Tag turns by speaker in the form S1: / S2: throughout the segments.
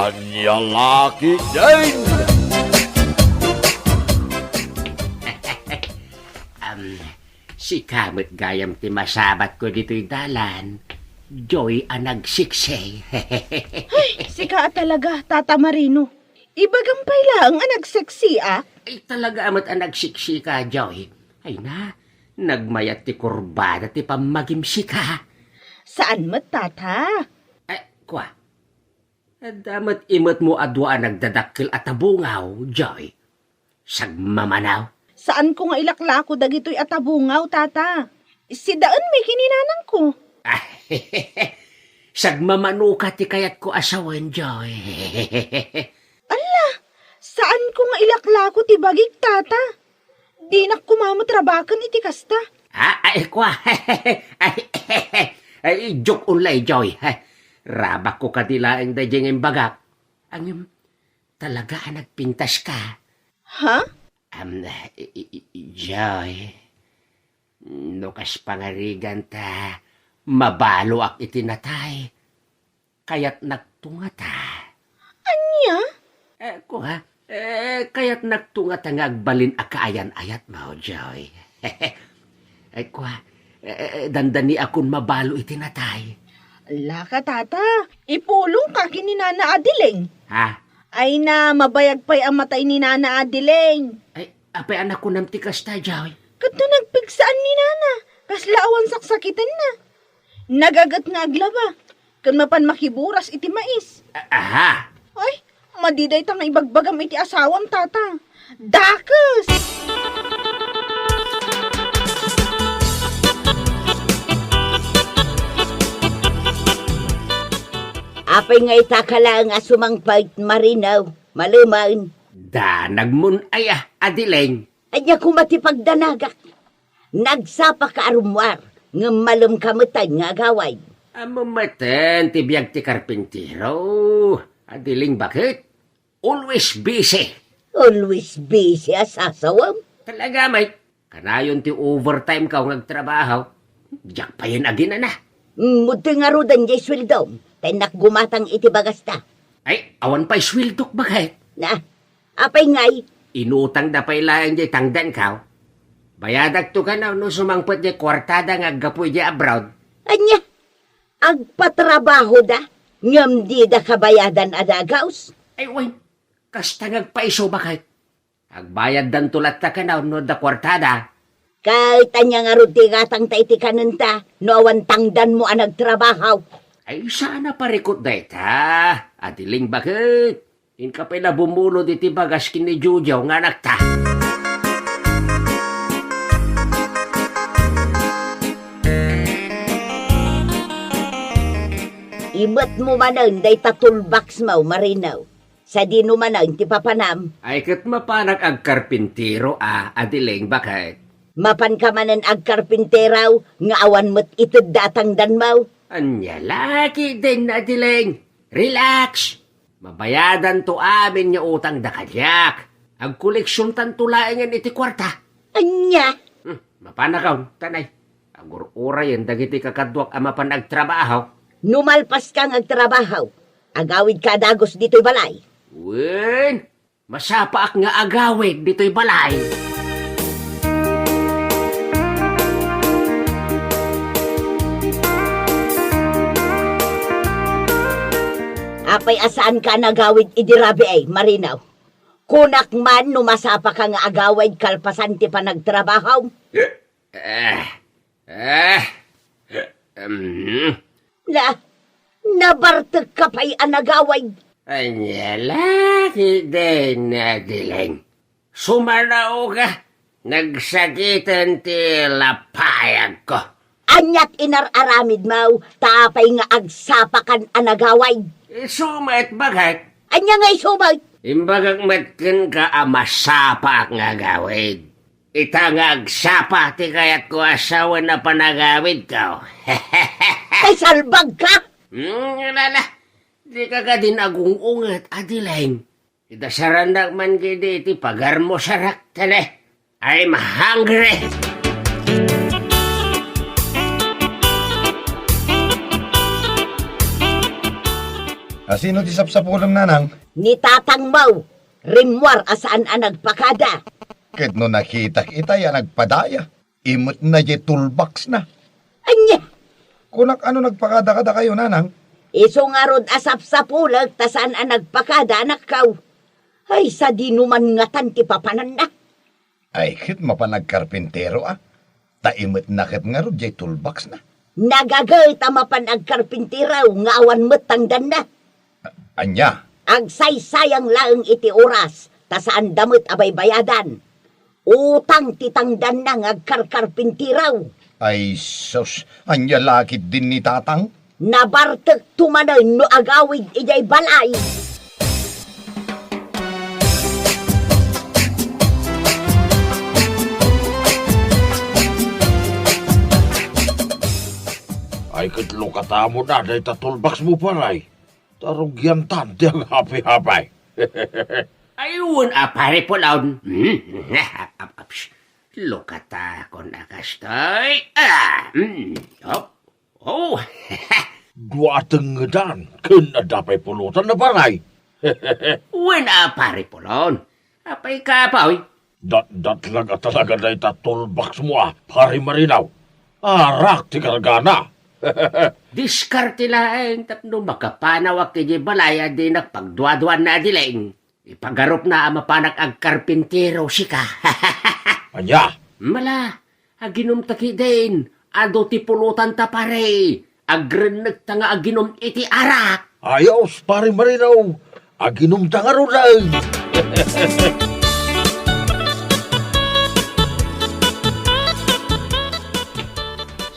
S1: Anya laki din!
S2: Si Kamot gayam ti masabat ko dito'y dalan. Joy ang nagsiksay.
S3: Sika talaga, Tata Marino. Ibagampay lang ang nagseksi, ah.
S2: Ay talaga amat ang nagsiksi ka, Joy. Ay na, nagmayat ti kurbada ti pamagimsi ka.
S3: Saan mo, Tata?
S2: Kwa, damat imot mo adwa ang nagdadakil at abungaw, Joy. Sagmamanaw.
S3: Saan ko nga ilaklako dagito'y atabungaw, Tata? Si Daan may kininanang ko.
S2: Sagmamano ti kayat ko asawan, Joy.
S3: Ala, saan ko nga ilaklako ti bagig, Tata? Di na kumamotrabakan iti kasta.
S2: Kwa. Joke ulay, Joy. Rabak ko kadilaang da diyang imbagak. Ang talaga nagpintas ka.
S3: Ha?
S2: Joy, nukas pangarigan ta, mabalo ak itinatay, kaya't nagtunga ta.
S3: Anya?
S2: Kaya't nagtunga ta nga agbalin akaayan-ayat mo, Joy. Dandani akong mabalo itinatay.
S3: Ala ka, Tata. Ipulong ka kininana Adiling.
S2: Ha?
S3: Ay na, mabayag pa'y ang matay ni Nana Adiling.
S2: Apay anak ko nam tikas ta, Joy.
S3: Kato nagpigsaan ni Nana. Kaslaawan saksakitan na. Nagagat nga aglaba. Kan mapan makiburas iti mais.
S2: Aha!
S3: Ay, madiday ta nga ibagbagam iti asawam, Tata. Dakas!
S4: Apay nga itakala nga sumangpait marinaw, malumain.
S2: Nagmun Adileng.
S4: Anya kumatipagdanagak. Nagsapa ka arumwar, nga malum kamutan nga gaway.
S2: Amamatan, tibiyag ti karpintero. Adiling bakit? Always busy.
S4: Always busy asasawam.
S2: Talaga, mate. Kanayon ti overtime ka ngagtrabaho. Diyak pa yun agin na.
S4: Muti nga rudan jay swildom. Tenak gumatang iti bagasta.
S2: Ay, awan pa'y swildok bakit?
S4: Na, apay ngay.
S2: Inutang na pa'y laang jay tangdan ka. Bayadag to ka na no sumangpot jay kwartada nga gapoy jay abroad.
S4: Anya, agpatrabaho da. Ngam di da kabayadan adagaws.
S2: Ay, wait. Kasta ngagpaiso bakit? Agbayad dan tulat ta ka na no da kwartada.
S4: Kahit anya nga rudi gatang taiti kanunta, no awan tangdan mo ang nagtrabaho.
S2: Ay, sana parikot da ita. Adiling bakit? Inka pa'y nabumulo di tibagas kini Jujaw nga nakta.
S4: Ibat mo manan day tatulbaks mo marinaw. Sa di no manan ti papanam.
S2: Ay, kat mapanak ag karpintero Adiling bakit?
S4: Mapan ka manan ag karpinteraw, nga awan mo't itod datang danmaw.
S2: Anya laki din Adiling. Relax. Mabayadan to amin niya utang da kadyak. Ag koleksyon tantulaingan iti kwarta.
S4: Anya?
S2: Mapanakaw, tanay. Agur-ura yan dagiti kakadwak amapan agtrabaho.
S4: Numalpas kang agtrabaho. Agawid ka dagos dito'y balay.
S2: Wen, masapaak nga agawid dito'y balay.
S4: Apay asaan ka nagawid idirabi ay, marinaw. Kunak man numasapa ka nga agawid kalpasan ti panagtrabaho. La, nabartag ka pa'y anagawid.
S2: Anya laki din Adiling. Sumanao ka. Nagsakitan ti lapayag ko.
S4: Anyat inararamid mo, tapay nga agsapakan anagaway.
S2: Sumat bakit?
S4: Anya nga isumay.
S2: Imbagag matkin ka masapa nga gawid. Ita nga agsapa ti kayat ko asawa na panagawid ka.
S4: Ay salbag ka.
S2: Lala. Di ka ka din agungungat, Adiling. Idasarandak man gidi ti pagar mo sarak tale. I'm hungry.
S5: Sino ti sapsapulang nanang?
S4: Ni Tatang Mau, rimwar asaan ang nagpakada.
S5: Ket no nakita kita ya nagpadaya. Imot na je toolbox na.
S4: Anya,
S5: Kunak ano nagpakada-kada kayo nanang?
S4: iso nga rod asap sa pulag, tasaan ang nagpakada anak kaw. Ay, sa dinuman nga tan ti papanan na.
S5: Ay kit mapanagkarpintero Taimot na ket nga ro je toolbox na.
S4: Nagagay tamapan ag karpintiraw nga awan metangdan na.
S5: Anya,
S4: Ag saysayang laeng iti oras, tasaan damit abay bayadan. Utang titangdan na nga agkarkarpintiraw.
S5: ay sus, anya lakit din ni tatang.
S4: Nabartek tumanay no agawid ijay balay.
S1: Ay kitlo katamo na day tatulbaks mo paray. Tarugyan tante ang happy-happy.
S2: Ayun, pare Pulaon. Lukata ko na kastoy. Oh.
S1: Dua ateng ngedan, ken adapay pulutan na paray.
S2: Wen, pare Pulaon. Apay ka pa, oy.
S1: Dat talaga day tatulbaks mo pari marinaw. Arak ti kargana.
S2: Diskarte laeng tapno makapanawak kiji balaya di nagpagduaduan na dileng. Ipagarup na mapanak ag karpintero sika.
S1: Anya,
S2: Mala, aginom taki din. Ado ti pulutan ta pare. Agrenek ta nga aginom iti arak.
S1: ayos pari marinaw. Aginom tangaro day.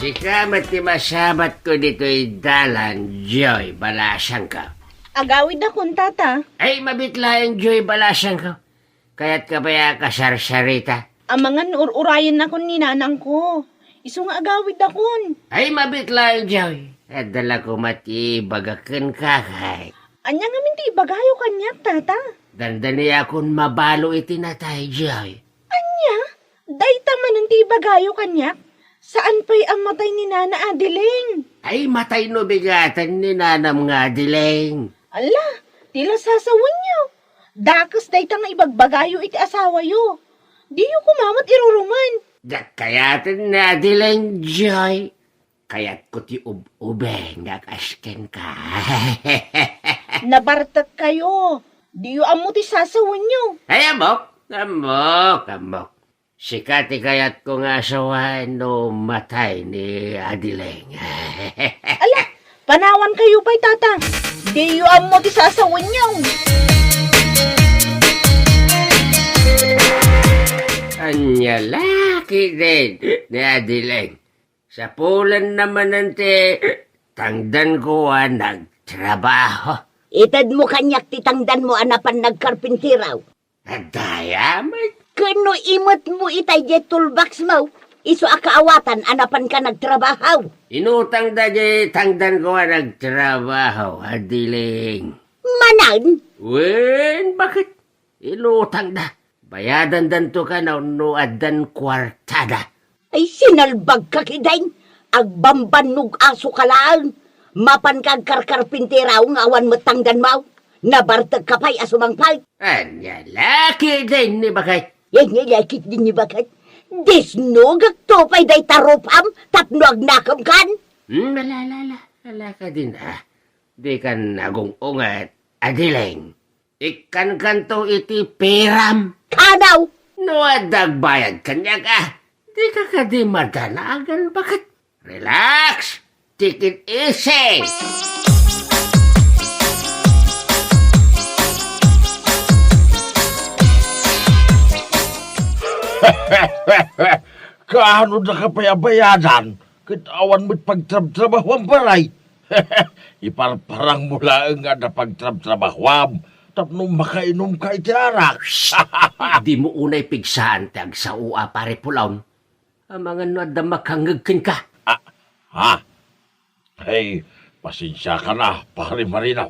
S2: Sika mati masabat ko dito'y dalan, Joy Balasang ka.
S3: Agawid akong tata.
S2: Ay, mabitla ang Joy Balasang ka. Kaya't ka baya kasarsarita.
S3: Ang mga urayan ako ni nanang ko. Iso nga agawid akon.
S2: Ay, mabitla ang Joy. At dala ko mati bagakan kakay.
S3: Anya nga minti bagayo kanya, tata.
S2: Dandani akong mabalo itinatay, Joy.
S3: Anya? Dayta man ang ti bagayo kanya. Saan pa'y ang matay ni Nana Adeling?
S2: Ay, matay no bigatan ni nanam nga dileng.
S3: Ala, tila sasawan niyo. Dakas dayta nga ibagbagayo iti asawa yo. Di yo kumamat iruruman.
S2: Kayatan na dileng, Joy. Kaya't ko ti ube nga kasken ka.
S3: Nabartat kayo. Di yo amo ti sasawan niyo.
S2: Ay, amok. Sikati kayat ko nga asawan no matay ni Adileng.
S3: Ala, panawan kayo pa'y tata. Di yo amo ti sasawan niyo.
S2: Anya laki din ni Adileng. Sa pulan naman nante, tangdan ko nagtrabaho.
S4: Itad mo kanyak titangdan mo anapan nagkarpintiraw.
S2: Adayamat.
S4: Kano imot mo itay jet toolbox mo? Iso akaawatan anapan ka nagtrabahaw.
S2: Inutang da di tangdan ko nagtrabaho, Adileng.
S4: Manan?
S2: Wen, bakit? Inutang da. Bayadan danto ka na unuadan kwartada.
S4: Ay sinalbag ka kidain. Agbambanog aso ka lang. Mapan kag karkarpintiraw nga awan matangdan mo. Nabartag ka pa'y asumangpal.
S2: Anya laki din ni bakit?
S4: Yan nilakit din ni bakat. Disnog agtopay day taropam tapno agnakam kan.
S2: Ala ka din Di kan agong-ungat, Adileng. Ikan kanto iti peram.
S4: Kanaw.
S2: No adagbayad kanya ka. Di ka di madanagan bakit? Relax. Take it easy.
S1: Kaano na kapayabayadan? Kitawan mo't pagtrab-trabahwam paray. Iparparang mula nga na pagtrab-trabahwam. Tapno makainom ka itiarak.
S2: Di mo unay pigsaan tag sa ua pare Pulaon. Ang mga nada makangagkin ka.
S1: Hey, pasensya ka na, pare Marinaw.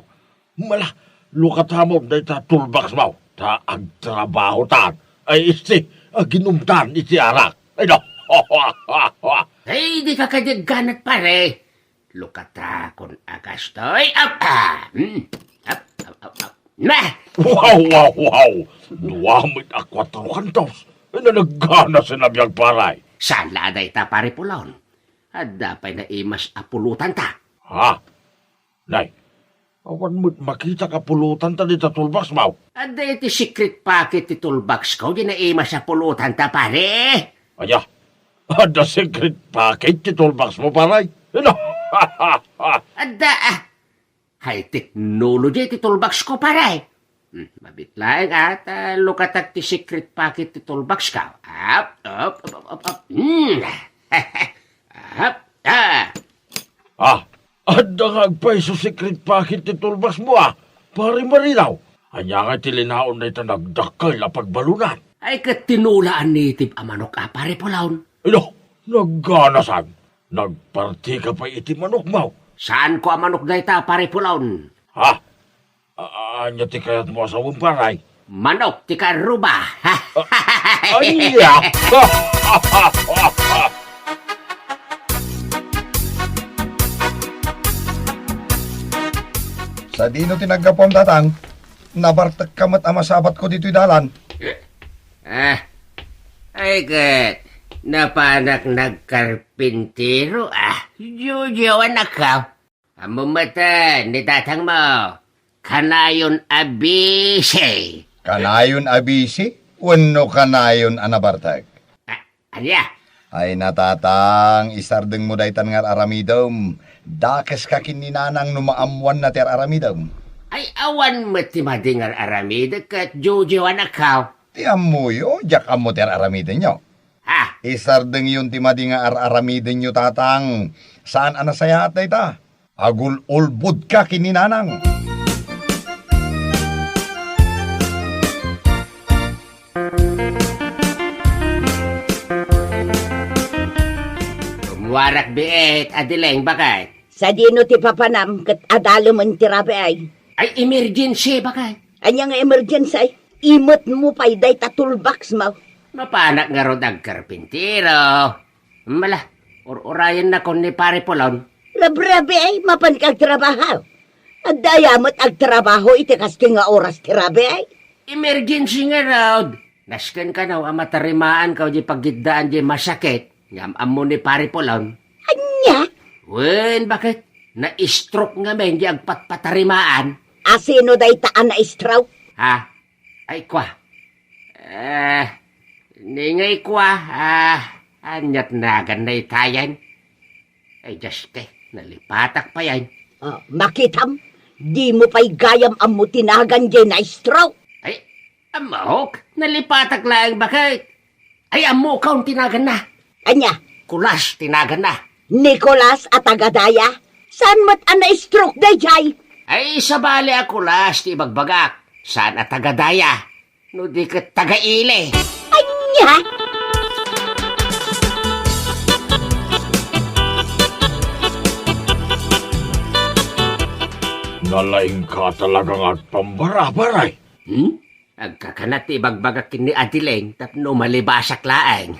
S1: Mala, lukat hamon na ita toolbox mo. Ta agtrabaho tan. Ay isti, ginumtan iti arak. Ay no.
S2: Ay, di ka kadyagganat pare. lukata kon agastoy. Up! Up! Na!
S1: Wow! Duwamit a 4 kantos. Na naggana sinabiyang paray.
S2: Sala day ta pare pulon. At dapay na imas apulutan ta.
S1: Ha? Nay, awan mo't makita ka pulutan ta dito tulbas mo.
S2: At day ti secret packet ti toolbox ko, di na imas apulutan ta pare.
S1: Aya, the secret packet ti tulbas mo paray. Ano?
S2: Adda high technology ti toolbox ko pare. Mabitlaeng at lukatak ti secret packet ti toolbox ka. Up.
S1: Adda nga agpaiso secret packet ti tulbas mo Pari marinaw. Anya nga tilinaon na ito nagdakay la pagbalunan.
S2: Ay kat tinulaan native amanok pare pulaon.
S1: Ano? Nagganasan. Nagparti ka pa iti manok mo.
S2: Saan ko amanok na ita pare pulaon?
S1: Ha? Anya ti kayat mo asawang paray?
S2: Manok ti karuba.
S1: Anya!
S5: Sa dino tinagapon tatang, nabartak kamat amasabat ko dito'y dalan.
S2: Ay kat, napanak nagkarpintero Jujuan na ka. Amumatan, nitatang mo. Kanayon abisi.
S5: Kanayon abisi, wano kanayon anabartak.
S2: Anya?
S5: Ay natatang, isardeng mo daytan nga aramidom. Dakes ka kininanang numaamuan na ter aramidom.
S2: Ay awan mo ti madingar aramid kat Jujuan na ka.
S5: Ti amuyo, jak amo ter aramidin nyo.
S2: Ha?
S5: Isardeng yun ti madinga aramidin nyo tatang. Saan anasaya atay ta? Agul ulbud ka kininanang.
S2: Warak biet, adileng bakay.
S4: Sa dino ti papanam, kat adalo man ti rabi ay.
S2: Ay emergency bakay.
S4: Anya nga emergency ay, imot mo pa'y day tatulbox mo.
S2: Mapanak nga ro nagkarpintero. Mala, orayan na kon ni pare Polon.
S4: Rabrabi ay, mapan kag trabaho. At dayamot ag trabaho iti kaski nga oras ti rabi ay.
S2: Emergency nga raw. Nasken ka na, amatarimaan ka di paggidaan di masakit. Ngam mo ni pare Polon.
S4: Anya?
S2: Wen, bakit? Na-stroke nga men di agpatpatarimaan.
S4: Asino day taan na stroke?
S2: Ha? Ay kwa. Ningay kwa. Anyat nagan na itayan. Ay, just nalipatak pa yan.
S4: Makitam, di mo pa'y gayam ang mutinagan di na stroke.
S2: Ay, amok, nalipatak lang bakit? Ay, amo kaun tinagan na.
S4: Anya?
S2: Kulas tinagan na.
S4: Nicolas at Agadaya? Saan mat ang na-stroke day jay?
S2: Ay, sabali ako kulas ti bagbagak. Saan at tagadaya? No di ka tagaile.
S4: Anya?
S1: Nalaing ka talagang agpambara-baray.
S2: Agkakanat ti bagbagak kini adileng tapno malibasak laeng.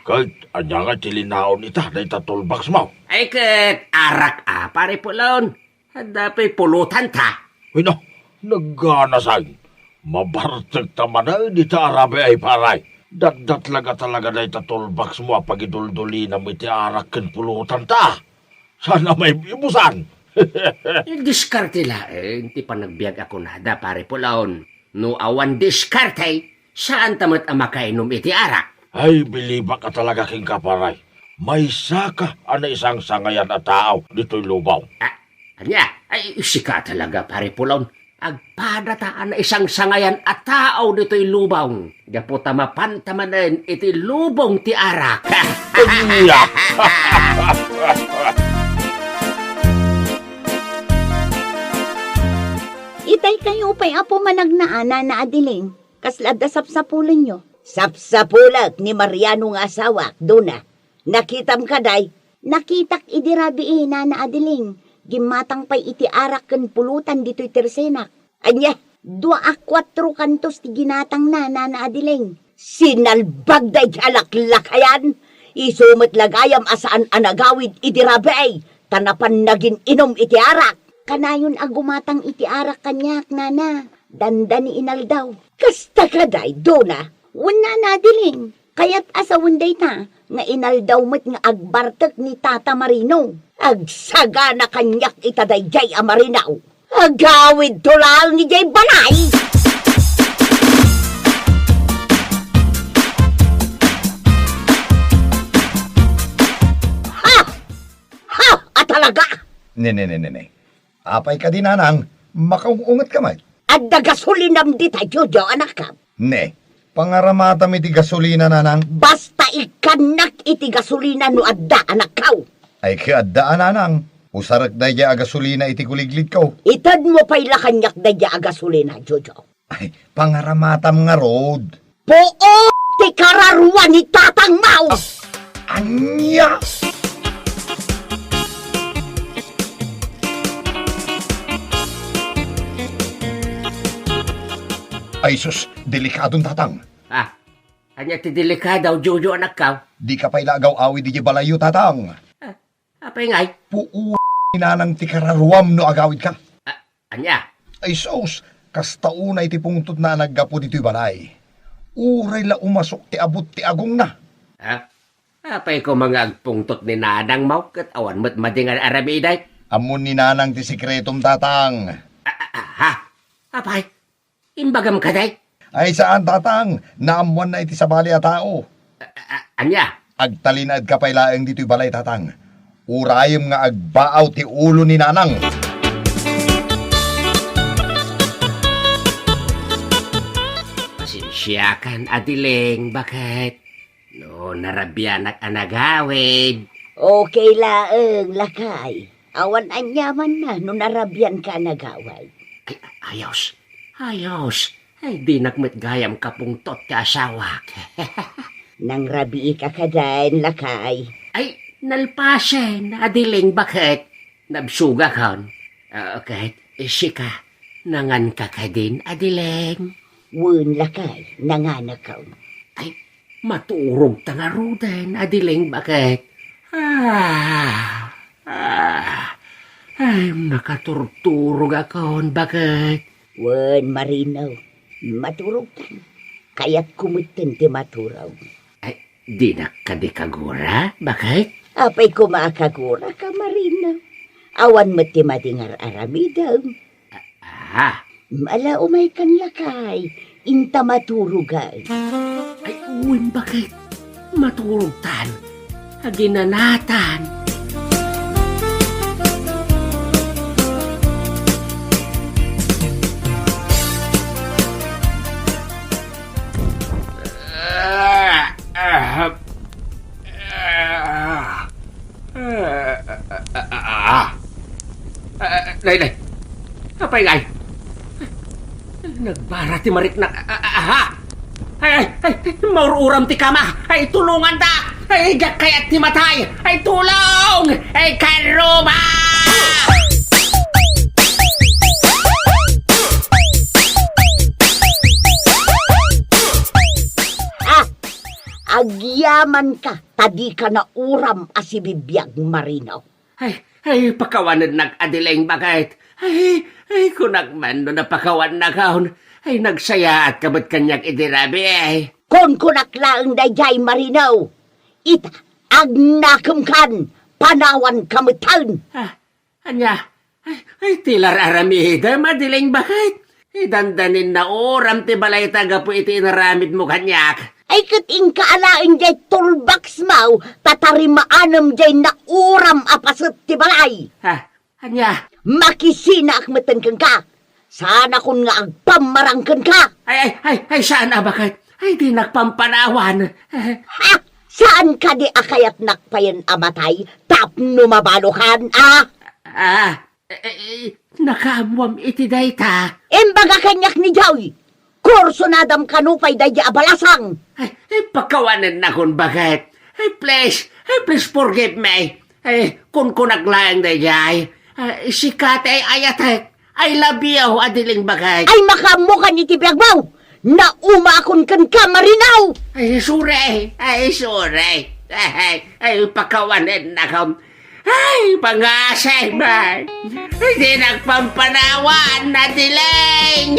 S1: Kahit anya nga tilinaon ita na itatulbaks mo.
S2: Ay kat arak pare Polon. Hadapay pulutan ta.
S1: Uy no, nagganasan. Mabartag taman na di ta arabe ay paray. Datdat laga talaga na itatulbaks mo pagidulduli na may tiarak ken pulutan ta. Sana may ibusan.
S2: Diskarte laeng ti panagbiag ako nada pare Polon. No awan diskarte, saan tamat ang makainom iti arak?
S1: Ay, biliba ka talaga king kaparay. May saka ana isang sangayan at tao dito'y lubaw.
S2: Anya, ay sika talaga pare Polon. Agpadataan na isang sangayan at tao dito'y lubaw. Gaputa mapantamanen iti lubong ti arak.
S1: Iya.
S4: Itay kayo pa'y apo managnaana na adiling. Kaslada sapsapulan nyo. Sapsapulat ni Mariano nga asawa, Duna. Nakitam kaday, nakitak idirabi na adiling. Gimatang pa'y iti arak ken pulutan dito'y tersenak. Anya, 2-4 kantos ti ginatang na adiling. Sinalbag day alaklakayan. Isumat lagayam asaan anagawid idirabi ay. tanapan naging inom iti arak. Kanayon agumatang iti arak kanyak, nana. Dandani inaldaw. Kasta kaday, dona. Wala na diling. Kaya't asawon day na, nga inaldaw mo't nga agbartek ni Tata Marino. Agsaga na kanyak itaday jay amarinaw. Agawid tulal ni jay balay. Talaga.
S5: Ne. Apay ka din, nanang. Makaungat ka may.
S4: At dagasulinam di tayo, Jojo, anak ka.
S5: Ne, pangaramata iti gasolina, nanang.
S4: Basta ikanak iti gasolina no adda, anak ka.
S5: Ay kaadaan, nanang. Usarak na iya gasolina iti kuliglit ko.
S4: Itad mo pa'y lakanyak na iya gasolina, Jojo.
S5: Ay, pangaramatam nga road.
S4: Poo, ti kararuan ni Tatang Mau.
S5: Anya! Ay sus, delikadong tatang.
S2: Anya ti delikadaw, Jojo, anak ka.
S5: Di ka pa'y lagaw awi di balayo tatang.
S2: Apay ngay?
S5: Puu nanang ti kararuam no agawid ka.
S2: Anya?
S5: Ay sus, kastauna iti pungtot na naggapo dito'y balay. Uray la umasok ti abot ti agong na.
S2: Apay ko mga agpungtot ni Nanang Mau, kat awan mo't madingan aramiday.
S5: Amon ni nanang ti sikretom tatang.
S2: Apay, imbagam ka day?
S5: Ay saan tatang, naamuan na iti sabali a tao.
S2: Anya?
S5: Agtalinad ka pa'y laeng dito'y balay tatang. Urayem nga agbaaw ti ulo ni nanang.
S2: Pasensyakan, Adiling, bakit? No, narabyan at anagawid.
S4: Okay laeng, lakay. Awan anyaman na no narabyan ka nagaway.
S2: Ayos. Ay, di nakmet gayam kapungtot ka asawak.
S4: Nang rabi ka kadain, lakay.
S2: Ay, nalpasen, Adiling, bakit? Nabsuga kon. Okay, isika. Nangan ka ka din, Adiling.
S4: Wun, lakay, nanganak ka.
S2: Ay, maturog tangaruden, Adiling, bakit? Ay, nakaturturog akon, bakit?
S4: Wun, marinaw. Maturog tan. Kaya't kumiten ti maturaw.
S2: Ay, di na ka di kagura, bakit?
S4: Apay kumakagura ka, marinaw. Awan mo ti madingar aramidaw. Mala umay kan lakay. Inta maturugay.
S2: Ay, uwin, bakit? Maturog tan. Aginanatan. Day. Apay ngay? Nagbara ti marik na... Ay, maururam ti kama! Ay, tulungan ta! Ay, kayat ti matay! Ay, tulong! Ay, karuma!
S4: Agyaman ka, tadi ka na uram asibibiyag marinaw.
S2: Ay, pakawanan nag-adiling bagayt. Ay, kunakman no napakawan na kaon. Ay, nagsaya at kabot kanyak idirabi eh.
S4: Kon kunaklaang dayjay marinaw, ita, agnakam kan, panawan kamutan.
S2: Anya, ay, tilar aramida, madiling bagayt. Ay, dandanin na oram ti balay taga po iti inaramid mo kanyak.
S4: Ay kating kaalaing jay tulbaks mau, tatarimaanam jay na uram apasot ti balay.
S2: Anya?
S4: Makisina akmeten kang ka. Sana kun nga agpamarangkan ka.
S2: Ay, saan bakit? Ay, di nagpampanawan.
S4: Saan ka di akayat nakpayan amatay, tapno mabalokan,
S2: Nakamuam iti dayta.
S4: Embaga kanyak ni Joy. Kurso nadam kanupay daya abalasang.
S2: Ay, pagkawanan na kung bakit. Ay, please forgive me. Ay, kung naglayang dayay. Sikat ay ayatek. I love you, Adiling bagay.
S4: Ay, makamukan ni tibiyag mo. Naumakon kan ka marinaw.
S2: Ay, sure. Ay, pagkawanan na kung. Ay, pangasay ba? Hindi nagpampanawan na diling!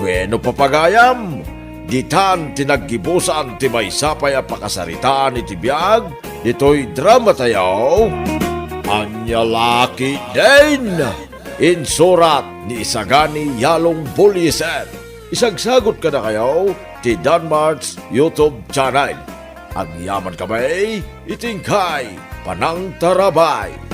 S1: Bueno papagayam, ditan tinaggibusan ti may sapay a pakasaritaan iti biyag, ito'y drama tayaw. Anya laki din! Insurat ni Isagani Yalong Buliser. Isagsagot ka na kayo ti Danmarks YouTube channel. Ang yaman kamay, itingkay, panang tarabay.